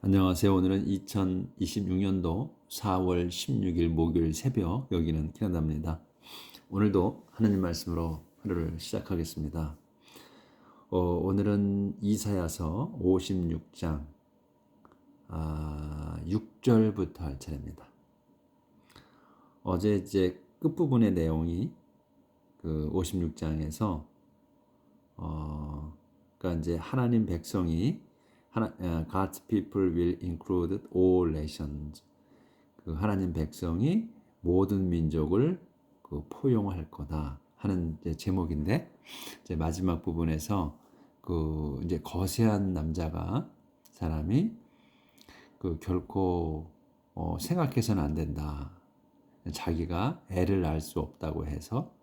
안녕하세요. 오늘은 2026년도 4월 16일 목요일 새벽, 여기는 캐나다입니다. 오늘도 하나님 말씀으로 하루를 시작하겠습니다. 오늘은 이사야서 56장 6절부터 할 차례입니다. 어제 이제 끝부분의 내용이 그 56장에서 그러니까 이제 하나님 백성이 God's people will include all nations. 그 하나님 백성이 모든 민족을 그 포용할 거다 하는 이제 제목인데, 이제 마지막 부분에서 그 이제 거세한 남자가 사람이 그 결코 생각해서는 안 된다. 자기가 애를 낳을 수 없다고 해서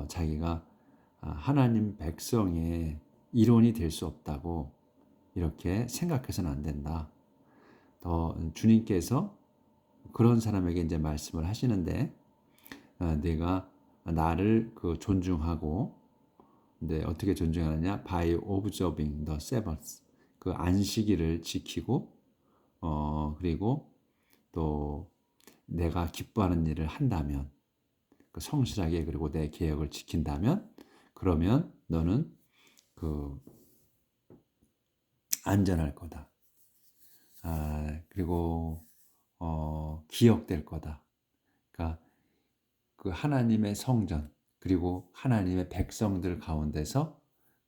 자기가 하나님 백성의 일원이 될 수 없다고 이렇게 생각해서는 안 된다. 더 주님께서 그런 사람에게 이제 말씀을 하시는데, 내가 나를 그 존중하고, 근데 어떻게 존중하느냐? By observing the Sabbath. 그 안식일을 지키고, 그리고 또 내가 기뻐하는 일을 한다면, 그 성실하게 그리고 내 계획을 지킨다면, 그러면 너는 그 안전할 거다. 그리고 기억될 거다. 그러니까 그 하나님의 성전 그리고 하나님의 백성들 가운데서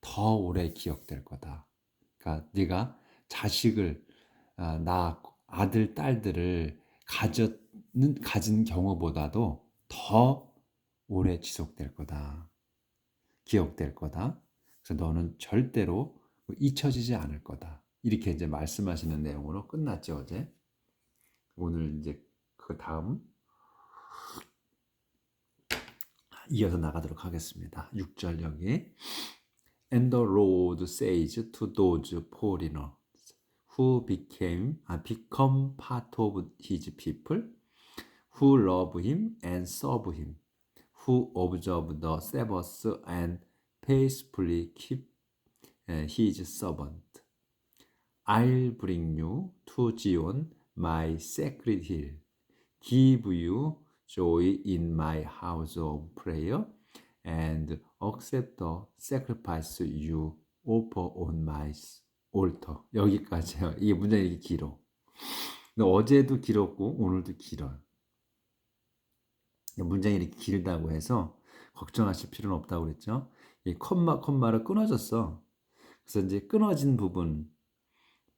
더 오래 기억될 거다. 그러니까 네가 자식을 낳았고 아들 딸들을 가진 경우보다도 더 오래 지속될 거다. 기억될 거다. 그래서 너는 절대로 잊혀지지 않을 거다. 이렇게 이제 말씀하시는 내용으로 끝났죠, 어제. 오늘 이제 그 다음 이어서 나가도록 하겠습니다. 6절 여기. And the Lord says to those foreigners who become part of his people, who love him and serve him, who observe the Sabbath and faithfully keep his servant. I'll bring you to Zion, my sacred hill, give you joy in my house of prayer, and accept the sacrifice you offer on my altar. 여기까지요. 이게 문장이 이렇게 길어. 근데 어제도 길었고 오늘도 길어요. 문장이 이렇게 길다고 해서 걱정하실 필요는 없다고 그랬죠. 이 콤마로 끊어졌어. 그래서 이제 끊어진 부분이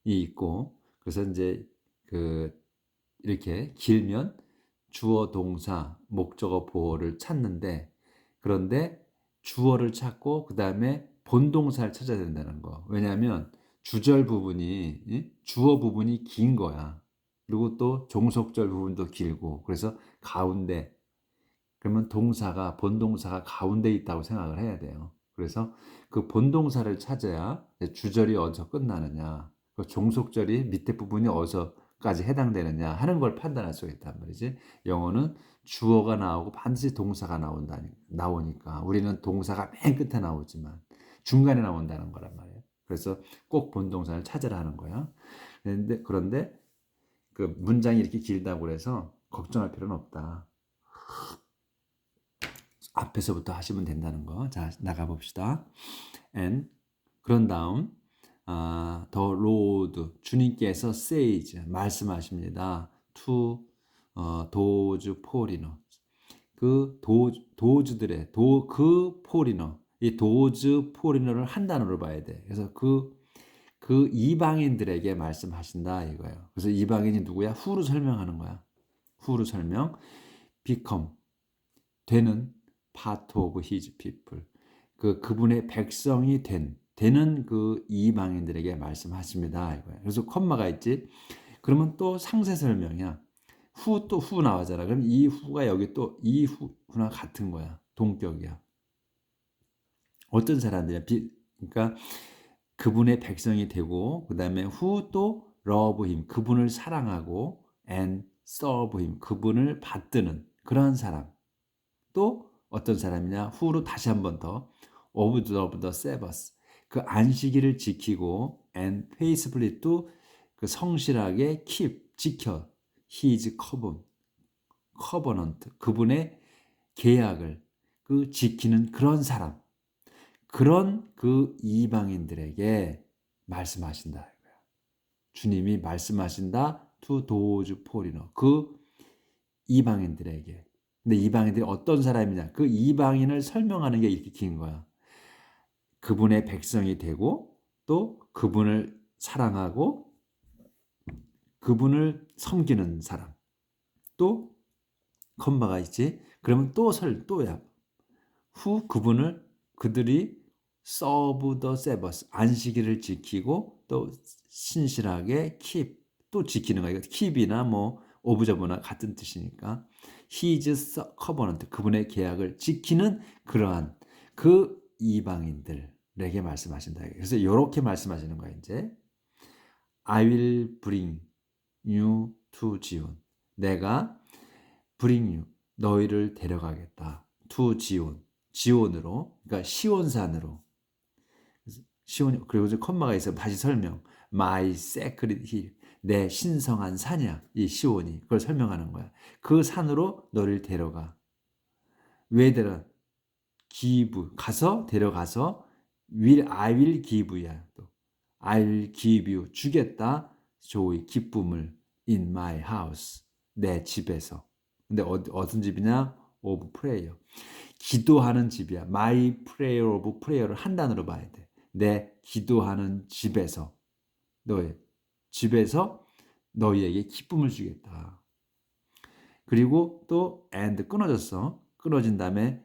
있고, 그래서 이제 그 이렇게 길면 주어, 동사, 목적어, 보어를 찾는데, 그런데 주어를 찾고 그 다음에 본동사를 찾아야 된다는 거. 왜냐하면 주절 부분이 주어 부분이 긴 거야. 그리고 또 종속절 부분도 길고, 그래서 가운데, 그러면 본동사가 가운데 있다고 생각을 해야 돼요. 그래서 그 본동사를 찾아야 주절이 어디서 끝나느냐, 그 종속절이 밑에 부분이 어디서까지 해당되느냐 하는 걸 판단할 수가 있단 말이지. 영어는 주어가 나오고 반드시 동사가 나오니까 우리는 동사가 맨 끝에 나오지만 중간에 나온다는 거란 말이에요. 그래서 꼭 본동사를 찾으라 하는 거야. 그런데 그 문장이 이렇게 길다고 해서 걱정할 필요는 없다. 앞에서부터 하시면 된다는 거. 자, 나가 봅시다. And 그런 다음 the Lord 주님께서 says 말씀하십니다. to those foreigners 그 도주들의 그 포리너, 이 those foreigner를 한 단어로 봐야 돼. 그래서 그 이방인들에게 말씀하신다 이거예요. 그래서 이방인이 누구야? 후로 설명하는 거야. 후로 설명. become 되는 part of his people. 그분의 백성이 되는 그 이방인들에게 말씀하십니다 이거예요. 그래서 콤마가 있지. 그러면 또 상세 설명이야. 또 후 나오잖아. 그럼 이 후가 여기 또 이 후나 같은 거야. 동격이야. 어떤 사람들이야? 그러니까 그분의 백성이 되고, 그 다음에 후 또 love him 그분을 사랑하고, and serve him 그분을 받드는 그러한 사람. 또 어떤 사람이냐? 후로 다시 한 번 더 observe the Sabbath 그 안식일을 지키고, and faithfully 또 그 성실하게 keep, 지켜. his covenant, 그분의 계약을 그 지키는 그런 사람, 그런 그 이방인들에게 말씀하신다. 주님이 말씀하신다. to those foreigner, 그 이방인들에게. 근데 이방인들이 어떤 사람이냐? 그 이방인을 설명하는 게 이렇게 긴 거야. 그분의 백성이 되고 또 그분을 사랑하고 그분을 섬기는 사람. 또 컴마가 있지. 그러면 또야. 후 그들이 serve the Sabbath, 안식일을 지키고 또 신실하게 keep, 또 지키는 거야. keep이나 뭐 observe나 같은 뜻이니까 his covenant, 그분의 계약을 지키는 그러한 그 이방인들에게 말씀하신다. 그래서 이렇게 말씀하시는 거야. 이제 I will bring you to Zion, 내가 bring you, 너희를 데려가겠다. to Zion, 지온으로, 그러니까 시온산으로. 시온, 그리고 이제 컴마가 있어. 다시 설명. My sacred hill, 내 신성한 산이야. 이 시온이 그걸 설명하는 거야. 그 산으로 너를 데려가. 왜 데려? give, 데려가서 I will give야. 또 I will give you, 주겠다. joy, 기쁨을 in my house, 내 집에서. 근데 어떤 집이냐? of prayer, 기도하는 집이야. My prayer of prayer를 한 단어로 봐야 돼. 내 기도하는 집에서, 너의 집에서 너희에게 기쁨을 주겠다. 그리고 또 and 끊어졌어. 끊어진 다음에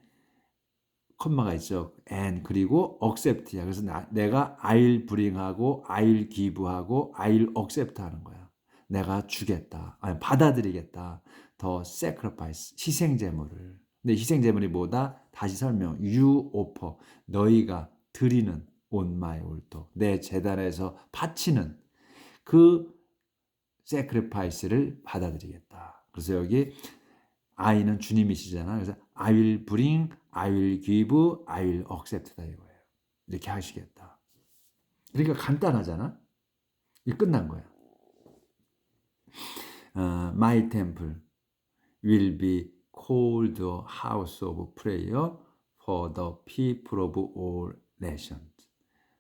컴마가 있죠. and 그리고 accept야. 그래서 내가 I'll bring하고 I'll give하고 I'll accept 하는 거야. 내가 주겠다. 아니 받아들이겠다. 더 sacrifice, 희생 제물을. 근데 희생 제물이 뭐다? 다시 설명. You offer, 너희가 드리는 on my altar, 내 제단에서 바치는 그 sacrifice를 받아들이겠다. 그래서 여기 I는 주님이시잖아. 그래서 I will bring, I will give, I will accept다 이거예요. 이렇게 하시겠다. 그러니까 간단하잖아. 이 끝난 거야. My temple will be called a house of prayer for the people of all nations.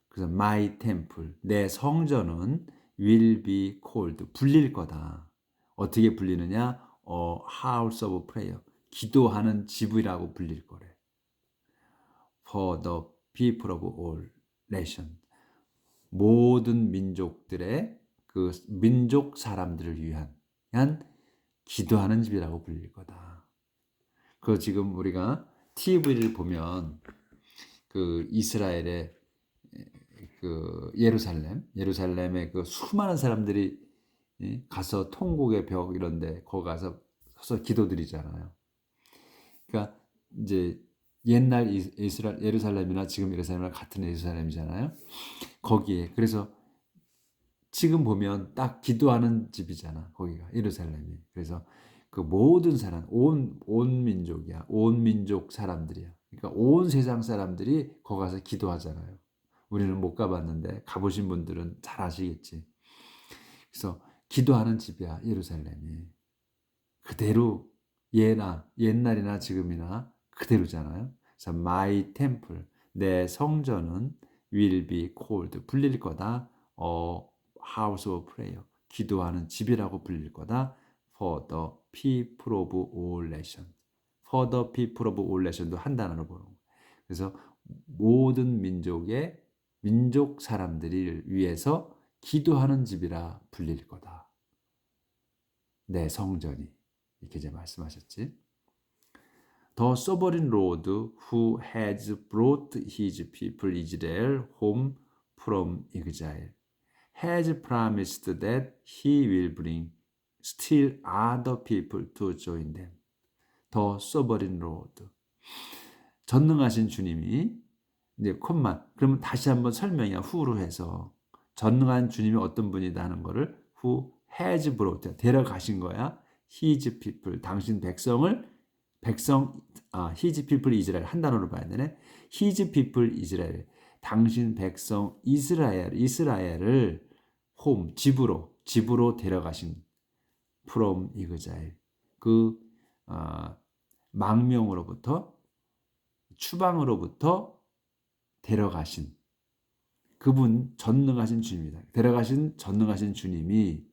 그래서 my temple, 내 성전은 will be called, 불릴 거다. 어떻게 불리느냐? house of prayer, 기도하는 집이라고 불릴 거래. For the people of all nations, 모든 민족들의 그 민족 사람들을 위한 기도하는 집이라고 불릴 거다. 그 지금 우리가 TV를 보면 그 이스라엘의 그 예루살렘에 그 수많은 사람들이 가서 통곡의 벽 이런데 거기 가서 서서 기도드리잖아요. 그러니까 이제 옛날 예루살렘이나 지금 예루살렘이랑 같은 예루살렘이잖아요. 거기에 그래서 지금 보면 딱 기도하는 집이잖아. 거기가 예루살렘이. 그래서 그 모든 사람, 온 민족이야. 온 민족 사람들이야. 그러니까 온 세상 사람들이 거기 가서 기도하잖아요. 우리는 못 가봤는데 가보신 분들은 잘 아시겠지. 그래서 기도하는 집이야, 예루살렘이. 그대로 옛날이나 지금이나 그대로잖아요. 그래서 my temple, 내 성전은 will be called, 불릴 거다. house of prayer, 기도하는 집이라고 불릴 거다. for the people of all nations. for the people of all nations도 한 단어로 보는 거예요. 그래서 모든 민족 사람들을 위해서 기도하는 집이라 불릴 거다. 내 성전이. 이렇게 이제 말씀하셨지. The sovereign Lord who has brought his people Israel home from exile has promised that he will bring still other people to join them. The sovereign Lord. 전능하신 주님이 이제 콤마. 그러면 다시 한번 설명이야. who로 해서 전능한 주님이 어떤 분이다 하는 거를 who has brought, 데려가신 거야. his people, 당신 his people 이스라엘, 한 단어로 봐야 되네. his people 이스라엘, 당신 백성 이스라엘을 home, 집으로 집으로 데려가신 from exile 그 망명으로부터 추방으로부터 데려가신 그분 전능하신 주님이다. 데려가신 전능하신 주님이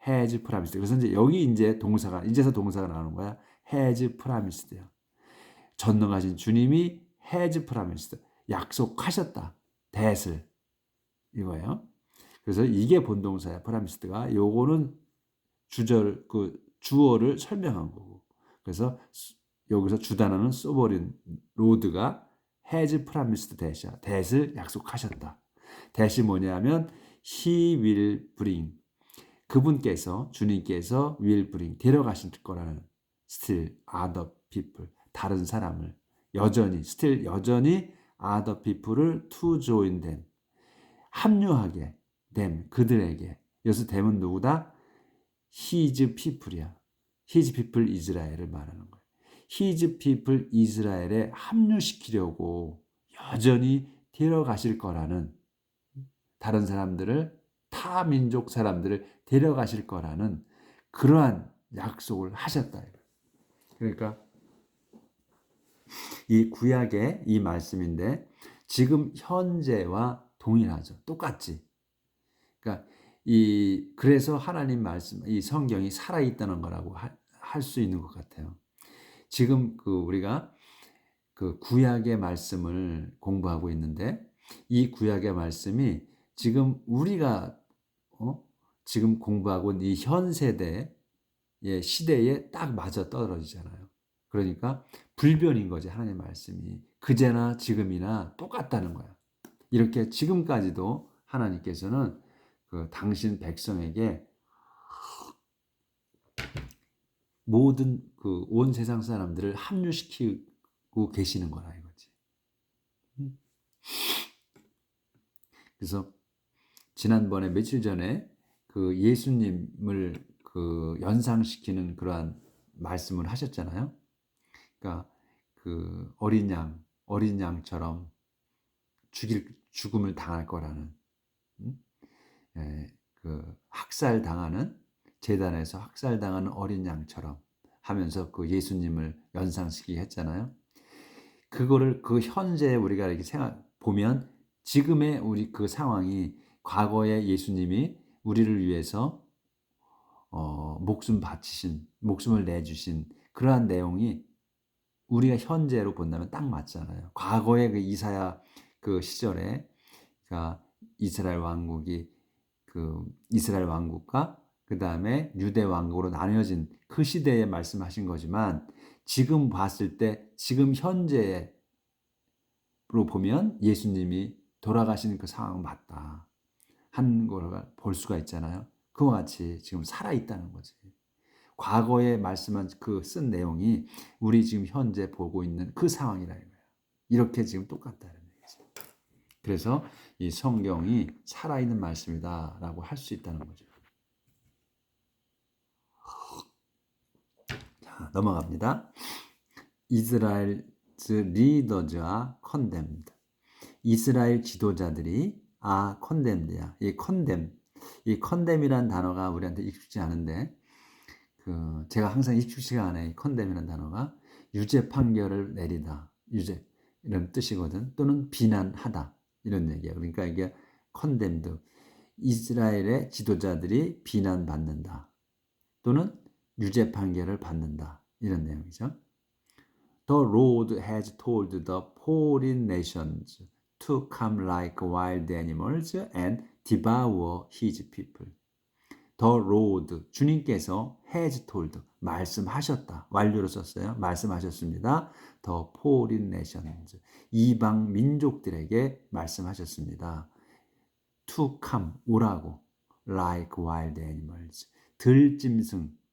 has promised. 그래서 이제 여기 이제 동사가 이제서 동사가 나오는 거야. has promised요. 전능하신 주님이 has promised. 약속하셨다. that을 이거예요. 그래서 이게 본동사야. promised가 요거는 주절 그 주어를 설명한 거고. 그래서 여기서 주단어는 써버린 로드가 has promised that이야. that을 약속하셨다. that이 뭐냐면 he will bring 그분께서 주님께서 will bring 데려가실 거라는 still other people 다른 사람을 여전히 still 여전히 other people을 to join them 합류하게 them 그들에게 여기서 them은 누구다? his people이야. his people 이스라엘을 말하는 거야. his people 이스라엘에 합류시키려고 여전히 데려가실 거라는 다른 사람들을 타 민족 사람들을 데려가실 거라는 그러한 약속을 하셨다. 그러니까 이 구약의 이 말씀인데 지금 현재와 동일하죠. 똑같지. 그러니까 그래서 하나님 말씀 이 성경이 살아 있다는 거라고 할 수 있는 것 같아요. 지금 우리가 그 구약의 말씀을 공부하고 있는데 이 구약의 말씀이 지금 우리가 지금 공부하고 있는 이 현 세대의 시대에 딱 맞아 떨어지잖아요. 그러니까 불변인 거지. 하나님의 말씀이 그제나 지금이나 똑같다는 거야. 이렇게 지금까지도 하나님께서는 당신 백성에게 모든 온 세상 사람들을 합류시키고 계시는 거라 이거지. 그래서 지난번에 며칠 전에 예수님을 연상시키는 그러한 말씀을 하셨잖아요. 그러니까 어린 양처럼 죽음을 당할 거라는 학살당하는 제단에서 학살당하는 어린 양처럼 하면서 예수님을 연상시키게 했잖아요. 그거를 현재에 우리가 이렇게 보면 지금의 우리 상황이 과거에 예수님이 우리를 위해서 목숨을 내주신 그러한 내용이 우리가 현재로 본다면 딱 맞잖아요. 과거의 이사야 시절에 이스라엘 왕국이 이스라엘 왕국과 그 다음에 유대 왕국으로 나뉘어진 그 시대에 말씀하신 거지만 지금 봤을 때 지금 현재로 보면 예수님이 돌아가신 그 상황 맞다 한 걸 볼 수가 있잖아요. 그와 같이 지금 살아있다는 거지. 과거에 말씀한 쓴 내용이 우리 지금 현재 보고 있는 그 상황이라 이거예요. 이렇게 지금 똑같다는 얘기죠. 그래서 이 성경이 살아있는 말씀이다라고 할 수 있다는 거죠. 자, 넘어갑니다. 이스라엘 leaders are condemned. 이스라엘 지도자들이 condemned야. 이 condemn이라는 단어가 우리한테 익숙지 않은데 제가 항상 익숙지가 않아요. 이 condemn이라는 단어가 유죄 판결을 내리다. 유죄 이런 뜻이거든. 또는 비난하다. 이런 얘기야. 그러니까 이게 condemned. 이스라엘의 지도자들이 비난받는다. 또는 유죄 판결을 받는다. 이런 내용이죠. The Lord has told the foreign nations to come like wild animals and devour his people. The Lord, 주님께서 has told, 말씀하셨다. 완료로 썼어요. 말씀하셨습니다. The foreign nations, 이방 민족들에게 말씀하셨습니다. To come, 오라고. Like wild animals,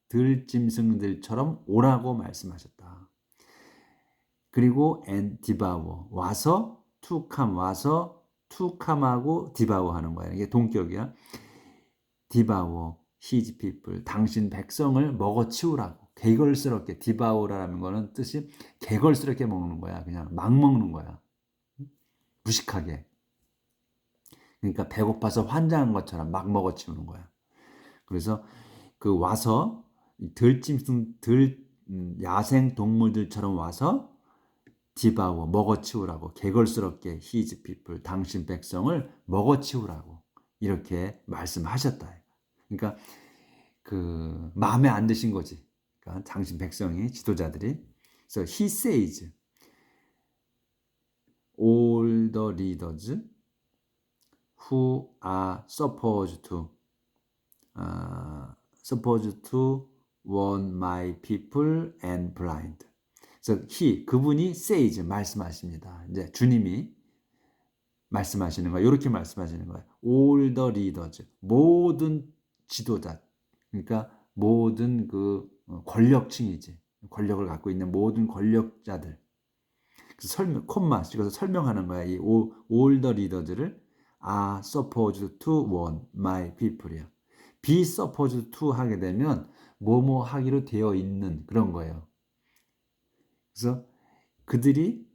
들짐승들처럼 오라고 말씀하셨다. 그리고 and devour, 와서 to come, 와서 to come하고 devour 하는 거야. 이게 동격이야. devour his people, 당신 백성을 먹어치우라고. 개걸스럽게, devour라는 거는 뜻이 개걸스럽게 먹는 거야. 그냥 막 먹는 거야. 무식하게. 그러니까 배고파서 환장한 것처럼 막 먹어치우는 거야. 그래서 그 와서 들 야생 동물들처럼 와서 디바워 먹어치우라고 개걸스럽게 his people 당신 백성을 먹어치우라고 이렇게 말씀하셨다. 그러니까 그 마음에 안 드신 거지. 그러니까 당신 백성이 지도자들이. 그래서 he says all the leaders who are supposed to warn my people and blind. 그래서 그분이 says 말씀하십니다. 이제 주님이 말씀하시는 거예요. 이렇게 말씀하시는 거예요. all the leaders 모든 지도자. 그러니까 모든 그 권력층이지. 권력을 갖고 있는 모든 권력자들. 그래서 콤마 찍어서 설명하는 거야. 이 all the leaders를 are supposed to warn my people이야. be supposed to 하게 되면 뭐뭐 하기로 되어 있는 그런 거예요. 그래서 그들이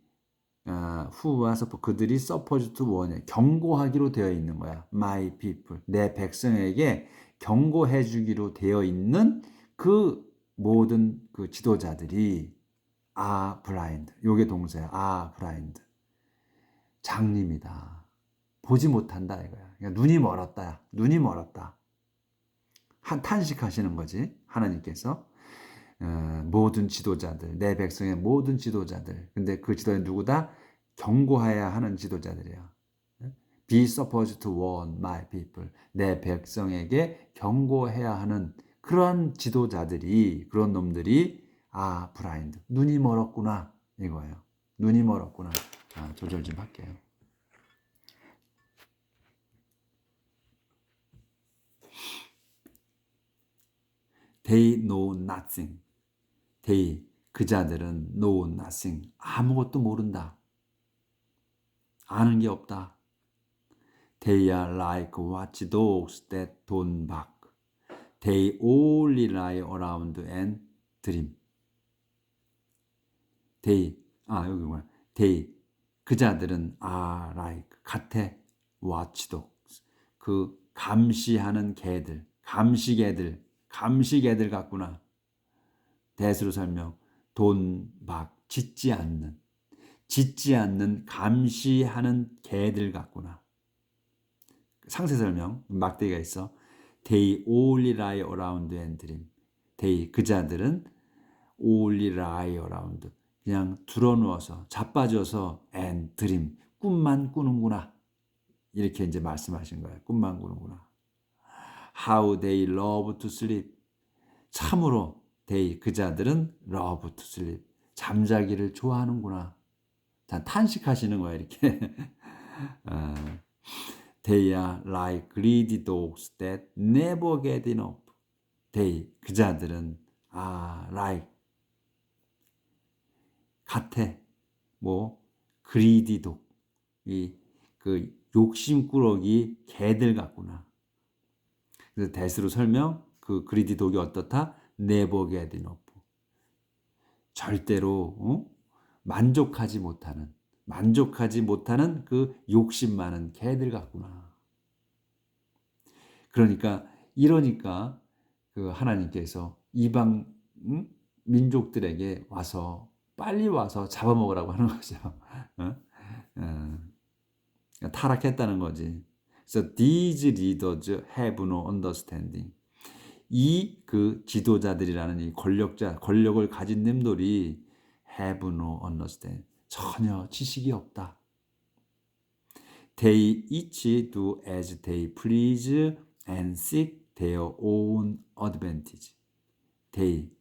who와 그들이 supposed to warn 경고하기로 되어 있는 거야. my people 내 백성에게 경고해 주기로 되어 있는 그 모든 그 지도자들이 are blind. 요게 동사야. are blind. 장님이다. 보지 못한다 이거야. 그러니까 눈이 멀었다. 눈이 멀었다. 탄식하시는 거지. 하나님께서 모든 지도자들, 내 백성의 모든 지도자들. 근데 그 지도자는 누구다? 경고해야 하는 지도자들이야. Be supposed to warn my people. 내 백성에게 경고해야 하는 그런 지도자들이, 그런 놈들이 blind. 눈이 멀었구나 이거예요. 눈이 멀었구나. 조절 좀 할게요. They know nothing. They 그 자들은 know nothing. 아무것도 모른다. 아는 게 없다. They are like watchdogs that don't bark. They only lie around and dream. They 여기 뭐야? They 그 자들은 are like 같아 watchdogs. 그 감시하는 개들, 감시개들 같구나. 대수로 설명. don't bark 짖지 않는 감시하는 개들 같구나. 상세 설명 막대기가 있어. They only lie around and dream. They 그 자들은 only lie around 그냥 드러누워서 자빠져서 and dream 꿈만 꾸는구나. 이렇게 이제 말씀하신 거예요. 꿈만 꾸는구나. How they love to sleep. 참으로 they 그 자들은 love to sleep 잠자기를 좋아하는구나. 자, 탄식하시는 거야 이렇게. They are like greedy dogs that never get enough. They 그 자들은 like 같아 뭐 greedy dog 이 그 욕심꾸러기 개들 같구나. 그래서 대수로 설명 그 greedy dog이 어떻다? Never get enough. 절대로 만족하지 못하는 그 욕심 많은 개들 같구나. 그러니까 이러니까 그 하나님께서 이방 민족들에게 빨리 와서 잡아먹으라고 하는 거죠. 타락했다는 거지. 그래서 these leaders have no understanding. 이 그 지도자들이라는 이 권력을 가진 놈들이 have no understanding. 전혀 지식이 없다. They each do as they please and seek their own advantage. They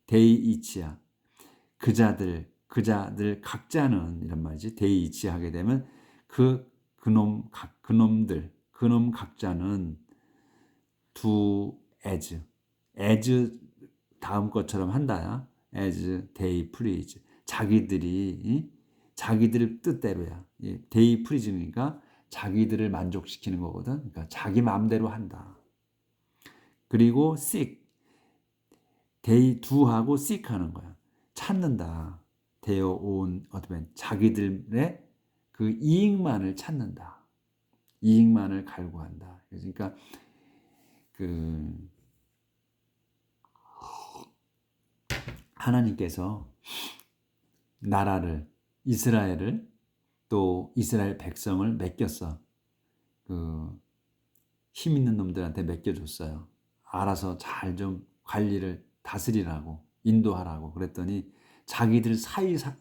each야. 그 자들 각자는 이런 말이지. They each 하게 되면 그놈 각자는 do as 다음 것처럼 한다. as they please. 자기들 뜻대로야. they please니까 자기들을 만족시키는 거거든. 그러니까 자기 마음대로 한다. 그리고 seek. they do하고 seek 하는 거야. 찾는다. their own advantage. 자기들의 그 이익만을 찾는다. 이익만을 갈구한다. 그러니까 그 하나님께서 나라를 이스라엘을 또 이스라엘 백성을 맡겼어. 그 힘 있는 놈들한테 맡겨줬어요. 알아서 잘 좀 관리를 다스리라고 인도하라고 그랬더니 자기들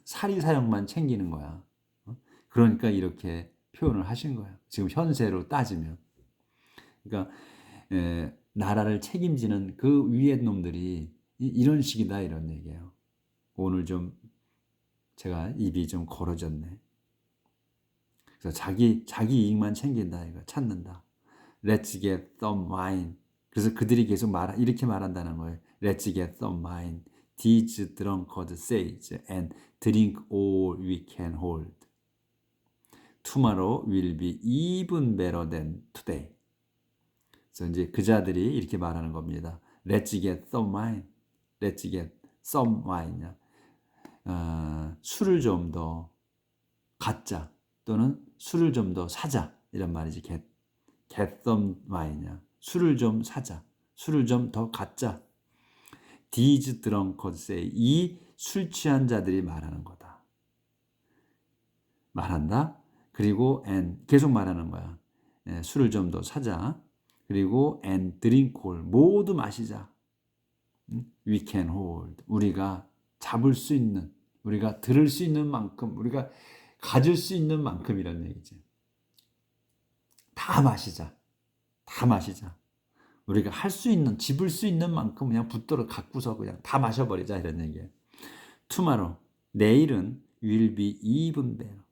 사리사욕만 챙기는 거야. 그러니까 이렇게 표현을 하신 거야. 지금 현세로 따지면. 그러니까 나라를 책임지는 그 위에 놈들이 이런 식이다 이런 얘기예요. 오늘 좀 제가 입이 좀 걸어졌네. 그래서 자기 이익만 챙긴다 이거 찾는다. Let's get some wine. 그래서 그들이 계속 이렇게 말한다는 거예요. Let's get some wine. These drunkards say and drink all we can hold. Tomorrow will be even better than today. 그래서 이제 그 자들이 이렇게 말하는 겁니다. Let's get some wine. Let's get some wine. 술을 좀 더 갖자 또는 술을 좀 더 사자 이런 말이지. get some wine. 술을 좀 사자. 술을 좀 더 갖자. These drunkards say. 이 술 취한 자들이 말하는 거다. 말한다. 그리고 and 계속 말하는 거야. 술을 좀 더 사자. 그리고 and drink all. 모두 마시자. We can hold. 우리가 잡을 수 있는, 우리가 들을 수 있는 만큼, 우리가 가질 수 있는 만큼이라는 얘기지. 다 마시자. 다 마시자. 우리가 할 수 있는, 집을 수 있는 만큼 그냥 붙들어 갖고서 그냥 다 마셔버리자 이런 얘기예요. Tomorrow, 내일은 will be even better.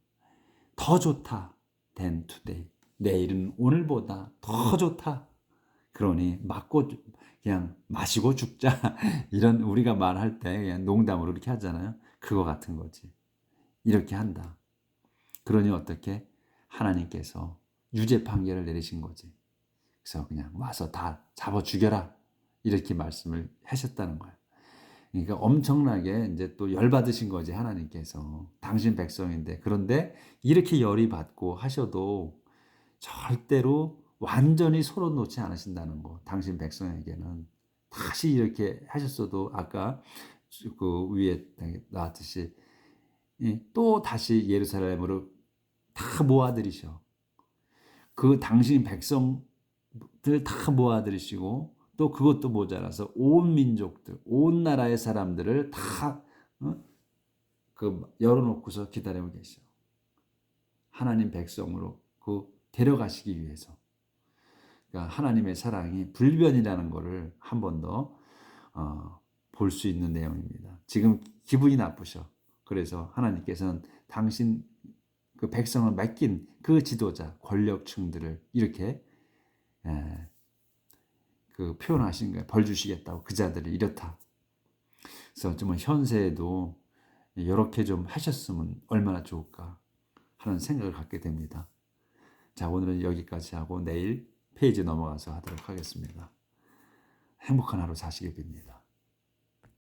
더 좋다 than today. 내일은 오늘보다 더 좋다. 그러니 그냥 마시고 죽자. 이런 우리가 말할 때 그냥 농담으로 이렇게 하잖아요. 그거 같은 거지. 이렇게 한다. 그러니 어떻게 하나님께서 유죄 판결을 내리신 거지. 그래서 그냥 와서 다 잡아 죽여라. 이렇게 말씀을 하셨다는 거예요. 그러니까 엄청나게 이제 또 열받으신 거지, 하나님께서. 당신 백성인데. 그런데 이렇게 열이 받고 하셔도 절대로 완전히 손을 놓지 않으신다는 거. 당신 백성에게는. 다시 이렇게 하셨어도 아까 그 위에 나왔듯이 또 다시 예루살렘으로 다 모아들이셔. 그 당신 백성들 다 모아들이시고 또 그것도 모자라서 온 민족들, 온 나라의 사람들을 다 열어놓고서 기다리고 계셔. 하나님 백성으로 데려가시기 위해서. 그러니까 하나님의 사랑이 불변이라는 것을 한 번 더 볼 수 있는 내용입니다. 지금 기분이 나쁘셔. 그래서 하나님께서는 당신 그 백성을 맡긴 그 지도자, 권력층들을 이렇게 표현하신 거예요. 벌 주시겠다고 그 자들을 이렇다. 그래서 좀 현세에도 이렇게 좀 하셨으면 얼마나 좋을까 하는 생각을 갖게 됩니다. 자, 오늘은 여기까지 하고 내일 페이지 넘어가서 하도록 하겠습니다. 행복한 하루 사시길 빕니다.